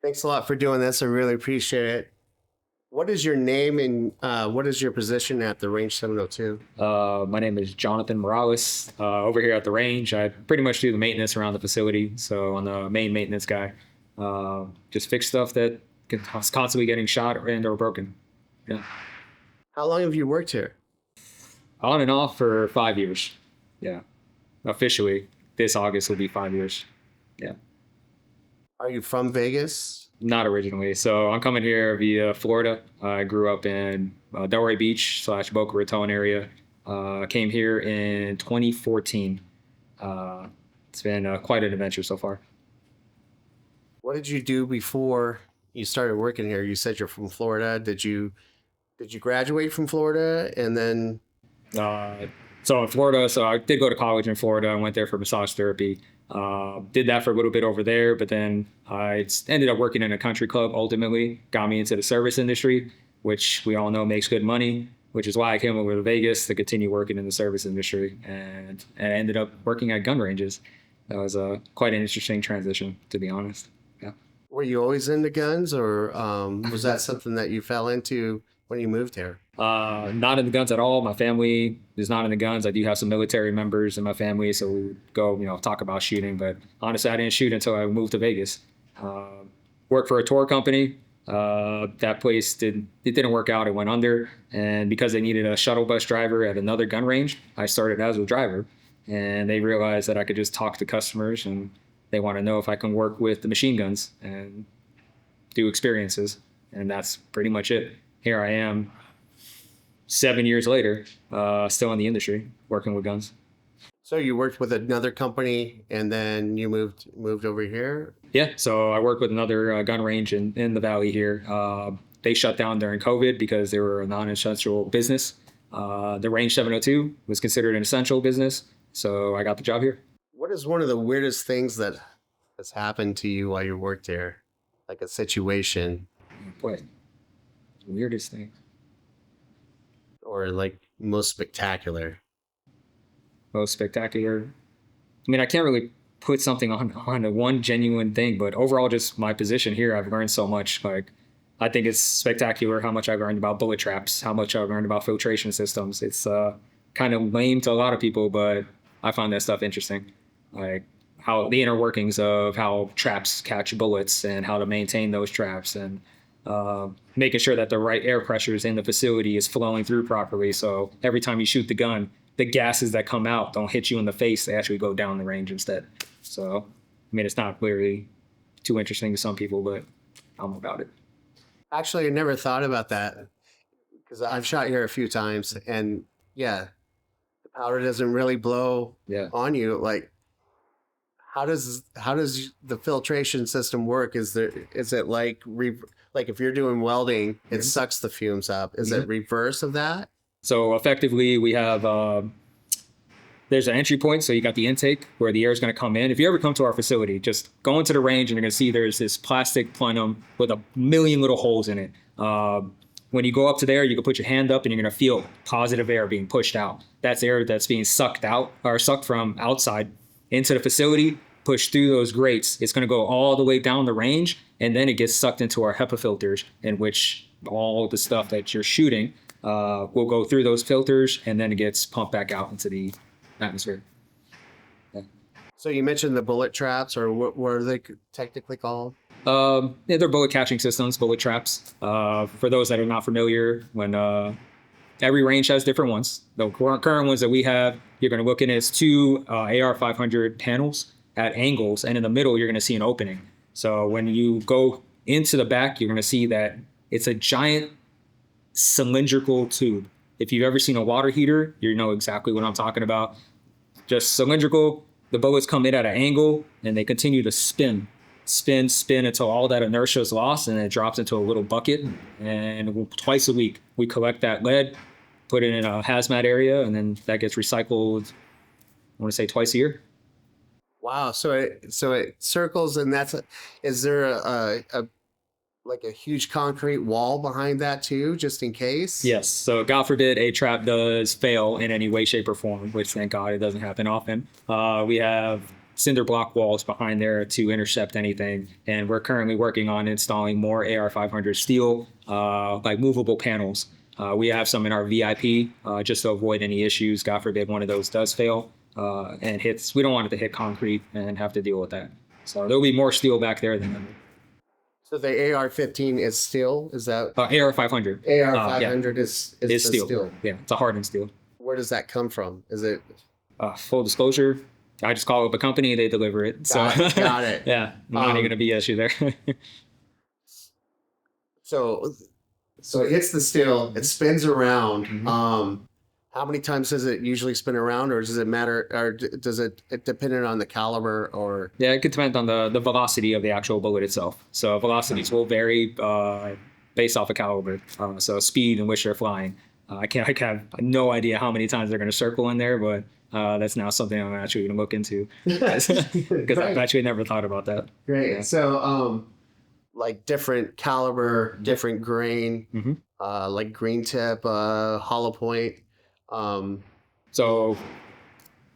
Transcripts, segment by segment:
Thanks a lot for doing this. I really appreciate it. What is your name and what is your position at the Range 702? My name is Jonathan Morales. Over here at the range, I pretty much do the maintenance around the facility. So I'm the main maintenance guy. Just fix stuff that is constantly getting shot and or broken. Yeah. How long have you worked here? On and off for 5 years. Yeah. Officially, this August will be 5 years. Yeah. Are you from Vegas? Not originally. So I'm coming here via Florida. I grew up in Delray Beach / Boca Raton area. Came here in 2014. It's been quite an adventure so far. What did you do before you started working here? You said you're from Florida. Did you graduate from Florida and then So in Florida, so I did go to college in Florida. I went there for massage therapy. Did that for a little bit over there, but then I ended up working in a country club. Ultimately, got me into the service industry, which we all know makes good money. Which is why I came over to Vegas to continue working in the service industry, and I ended up working at gun ranges. That was quite an interesting transition, to be honest. Yeah. were you always into guns or was that something that you fell into when you moved here? Not in the guns at all. My family is not in the guns. I do have some military members in my family, so we would go, talk about shooting. But honestly, I didn't shoot until I moved to Vegas. Worked for a tour company. That place didn't work out. It went under, and because they needed a shuttle bus driver at another gun range, I started as a driver. And they realized that I could just talk to customers, and they want to know if I can work with the machine guns and do experiences. And that's pretty much it. Here I am 7 years later, still in the industry, working with guns. So you worked with another company and then you moved over here? Yeah, so I worked with another gun range in the valley here. They shut down during COVID because they were a non-essential business. The Range 702 was considered an essential business, so I got the job here. What is one of the weirdest things that has happened to you while you worked there? Like a situation Boy, weirdest thing. or like most spectacular? Most spectacular. I mean, I can't really put something on a one genuine thing, but overall, just my position here, I've learned so much. Like, I think it's spectacular how much I've learned about bullet traps, how much I've learned about filtration systems. It's kind of lame to a lot of people, but I find that stuff interesting. Like how the inner workings of how traps catch bullets and how to maintain those traps, and making sure that the right air pressures in the facility is flowing through properly. So every time you shoot the gun, the gases that come out don't hit you in the face. They actually go down the range instead. So, I mean, it's not really too interesting to some people, but I'm about it. Actually, I never thought about that because I've shot here a few times and yeah, the powder doesn't really blow Yeah. on you. Like, how does the filtration system work? Is it like if you're doing welding, it sucks the fumes up? Is it reverse of that? So effectively, we have there's an entry point. So you got the intake where the air is going to come in. If you ever come to our facility, just go into the range and you're going to see there's this plastic plenum with a million little holes in it. When you go up to there, you can put your hand up and you're going to feel positive air being pushed out. That's air that's being sucked out or sucked from outside into the facility, pushed through those grates. It's going to go all the way down the range, and then it gets sucked into our HEPA filters, in which all the stuff that you're shooting will go through those filters, and then it gets pumped back out into the atmosphere. Yeah. So you mentioned the bullet traps, or what are they technically called? Yeah, they're bullet catching systems, bullet traps. For those that are not familiar, when every range has different ones. The current ones that we have, you're going to look in as two AR-500 panels at angles, and in the middle, you're going to see an opening. So when you go into the back, you're going to see that it's a giant cylindrical tube. If you've ever seen a water heater, you know exactly what I'm talking about. Just cylindrical, the bullets come in at an angle, and they continue to spin until all that inertia is lost, and it drops into a little bucket. And twice a week, we collect that lead, put it in a hazmat area, and then that gets recycled, I want to say twice a year. Wow. So it circles, and is there a like a huge concrete wall behind that too, just in case? Yes. So God forbid a trap does fail in any way, shape, or form, which thank God it doesn't happen often. We have cinder block walls behind there to intercept anything. And we're currently working on installing more AR500 steel, like movable panels. We have some in our VIP just to avoid any issues. God forbid one of those does fail and hits. We don't want it to hit concrete and have to deal with that. So there'll be more steel back there than So the AR-15 is steel? Is that AR500. AR-500 is the steel. Yeah, it's a hardened steel. Where does that come from? Is it Full disclosure, I just call up a company, they deliver it. got it. Yeah, not even going to be an issue there. So it hits the steel, it spins around. How many times does it usually spin around, or does it matter, or does it depend on the caliber, or? Yeah, it could depend on the velocity of the actual bullet itself. So velocities will vary based off of caliber. So speed in which they're flying. I have no idea how many times they're going to circle in there, but that's now something I'm actually going to look into because I've actually never thought about that. Great. Yeah. So, like different caliber, different grain, like green tip, hollow point. So,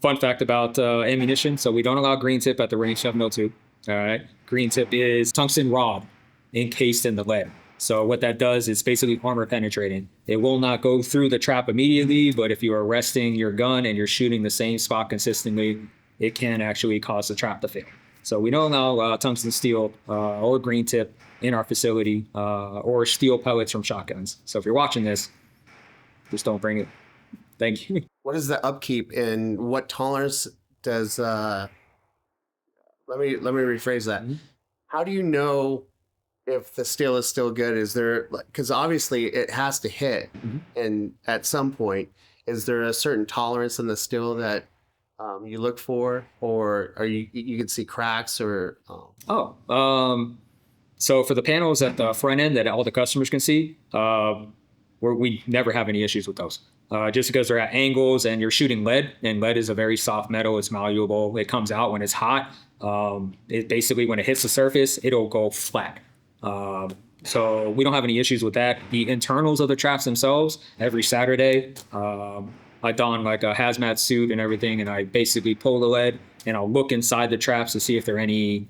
fun fact about ammunition. So we don't allow green tip at the range of .02. All right. Green tip is tungsten rod encased in the lead. So what that does is basically armor penetrating. It will not go through the trap immediately, but if you are resting your gun and you're shooting the same spot consistently, it can actually cause the trap to fail. So we don't allow tungsten steel or green tip in our facility or steel pellets from shotguns. So if you're watching this, just don't bring it. Thank you. What is the upkeep and what tolerance does, let me rephrase that. How do you know if the steel is still good? Is there, because obviously it has to hit, and at some point, is there a certain tolerance in the steel that you look for, or are you can see cracks or? So for the panels at the front end that all the customers can see, we never have any issues with those. Just because they're at angles and you're shooting lead, and lead is a very soft metal, it's malleable. It comes out when it's hot. It basically, when it hits the surface, it'll go flat. So we don't have any issues with that. The internals of the traps themselves, every Saturday, I don like a hazmat suit and everything, and I basically pull the lead and I'll look inside the traps to see if there are any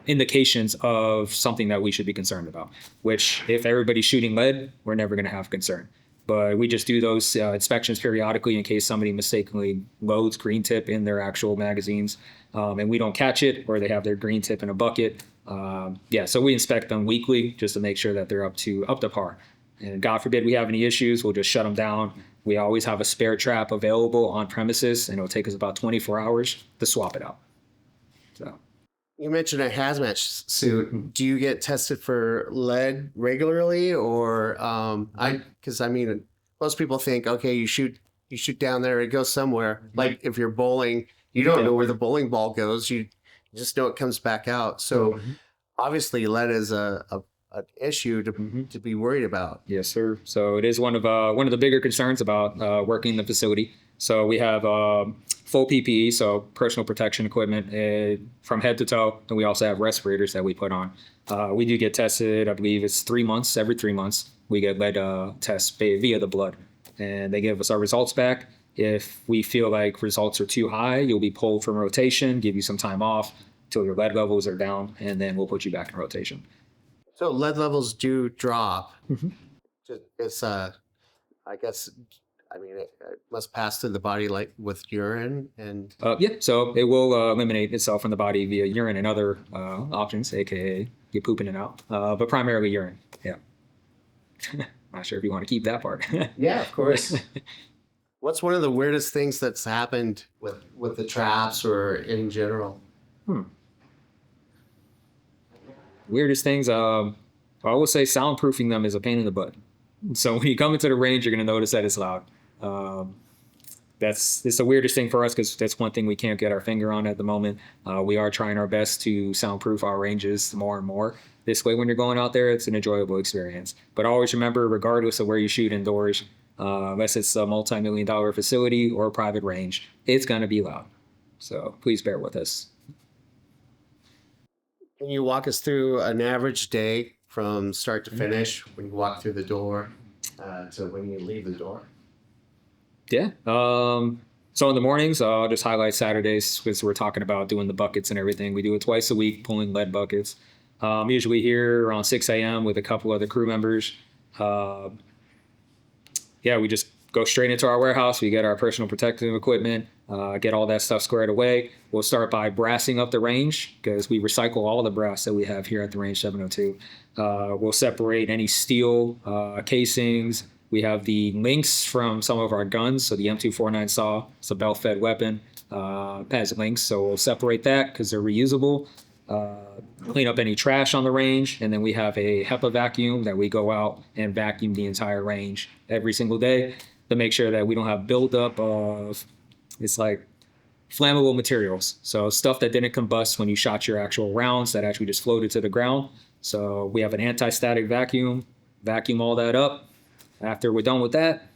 indications of something that we should be concerned about, which if everybody's shooting lead, we're never going to have concern. But we just do those inspections periodically in case somebody mistakenly loads green tip in their actual magazines and we don't catch it, or they have their green tip in a bucket. So we inspect them weekly just to make sure that they're up to par. And God forbid we have any issues, we'll just shut them down. We always have a spare trap available on premises, and it'll take us about 24 hours to swap it out. So. You mentioned a hazmat suit. Do you get tested for lead regularly, or because most people think, okay, you shoot down there, it goes somewhere. Like if you're bowling, you don't know where the bowling ball goes. You just know it comes back out. So obviously lead is an issue to be worried about. Yes, sir. So it is one of the bigger concerns about working in the facility. So we have full PPE, so personal protection equipment from head to toe, and we also have respirators that we put on. We do get tested, I believe it's every 3 months, we get lead tests via the blood, and they give us our results back. If we feel like results are too high, you'll be pulled from rotation, give you some time off till your lead levels are down, and then we'll put you back in rotation. So lead levels do drop. It's, I guess, it must pass through the body like with urine and. So it will eliminate itself from the body via urine and other options, aka you pooping it out, but primarily urine. Yeah. Not sure if you want to keep that part. Yeah, of course. What's one of the weirdest things that's happened with the traps or in general? Weirdest things, I will say soundproofing them is a pain in the butt. So when you come into the range, you're going to notice that it's loud. It's the weirdest thing for us because that's one thing we can't get our finger on at the moment. We are trying our best to soundproof our ranges more and more. This way, when you're going out there, it's an enjoyable experience. But always remember, regardless of where you shoot indoors, unless it's a multi-million-dollar facility or a private range, it's going to be loud. So please bear with us. Can you walk us through an average day from start to finish when you walk through the door to when you leave the door? Yeah. So in the mornings, I'll just highlight Saturdays because we're talking about doing the buckets and everything. We do it twice a week, pulling lead buckets. Usually here around 6 a.m. with a couple other crew members. Uh, yeah, we just go straight into our warehouse. We get our personal protective equipment, get all that stuff squared away. We'll start by brassing up the range because we recycle all the brass that we have here at the Range 702. We'll separate any steel casings. We have the links from some of our guns. So the M249 saw, it's a belt-fed weapon, has links. So we'll separate that because they're reusable. Clean up any trash on the range, and then we have a HEPA vacuum that we go out and vacuum the entire range every single day to make sure that we don't have buildup of, it's like flammable materials. So stuff that didn't combust when you shot your actual rounds that actually just floated to the ground. So we have an anti-static vacuum all that up. After we're done with that,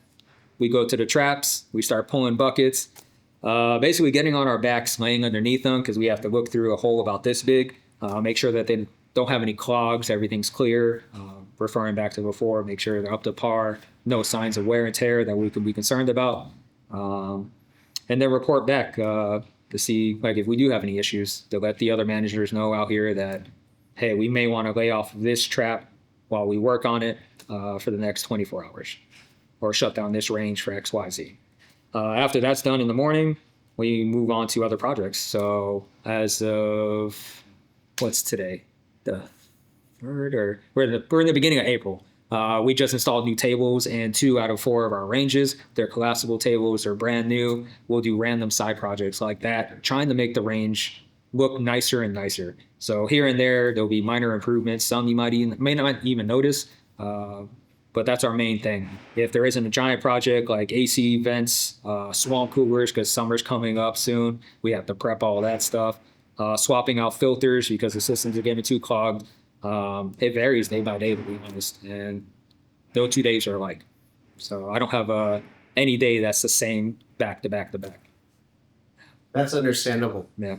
we go to the traps, we start pulling buckets, basically getting on our backs, laying underneath them because we have to look through a hole about this big, make sure that they don't have any clogs, everything's clear, referring back to before, make sure they're up to par, no signs of wear and tear that we could be concerned about, and then report back to see like if we do have any issues, to let the other managers know out here that, hey, we may want to lay off this trap while we work on it for the next 24 hours or shut down this range for XYZ. After that's done in the morning, we move on to other projects. So as of, what's today? The 3rd, or we're in the beginning of April. We just installed new tables in 2 out of 4 of our ranges. They're collapsible tables, they're brand new. We'll do random side projects like that, trying to make the range look nicer and nicer. So here and there'll be minor improvements. Some you may not even notice, but that's our main thing. If there isn't a giant project like AC vents, swamp coolers, because summer's coming up soon, we have to prep all that stuff. Swapping out filters because the systems are getting too clogged. It varies day by day, to be honest, and those 2 days are alike. So I don't have any day that's the same back to back to back. That's understandable. Yeah.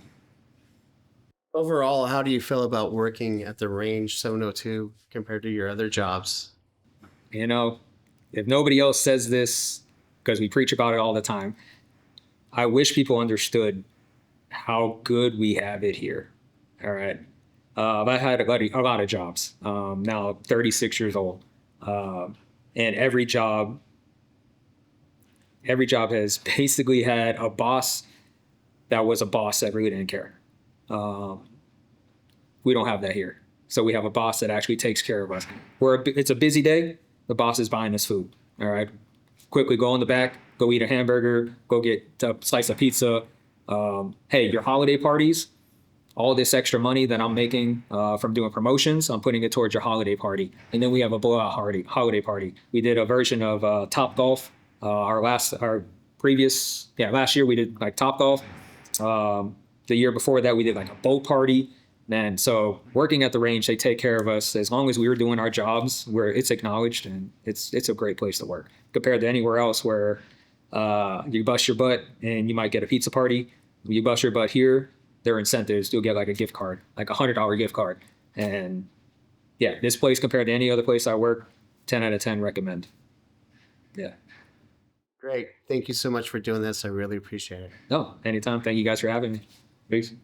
Overall, how do you feel about working at the Range 702 compared to your other jobs? You know, if nobody else says this, because we preach about it all the time, I wish people understood how good we have it here. All right. I've had a lot of jobs, now 36 years old. And every job has basically had a boss that was a boss that really didn't care. We don't have that here. So we have a boss that actually takes care of us. It's a busy day. The boss is buying us food. All right. Quickly go in the back, go eat a hamburger, go get a slice of pizza. Hey, your holiday parties, all this extra money that I'm making from doing promotions, I'm putting it towards your holiday party. And then we have a blowout holiday party. We did a version of Top Golf. Last year we did like Top Golf. The year before that we did like a boat party. And so working at the range, they take care of us as long as we were doing our jobs where it's acknowledged, and it's a great place to work compared to anywhere else where you bust your butt and you might get a pizza party. You bust your butt here, there are incentives. You'll get like a gift card, like $100 gift card. And yeah, this place compared to any other place I work, 10 out of 10 recommend. Yeah. Great. Thank you so much for doing this. I really appreciate it. No, anytime. Thank you guys for having me. Peace.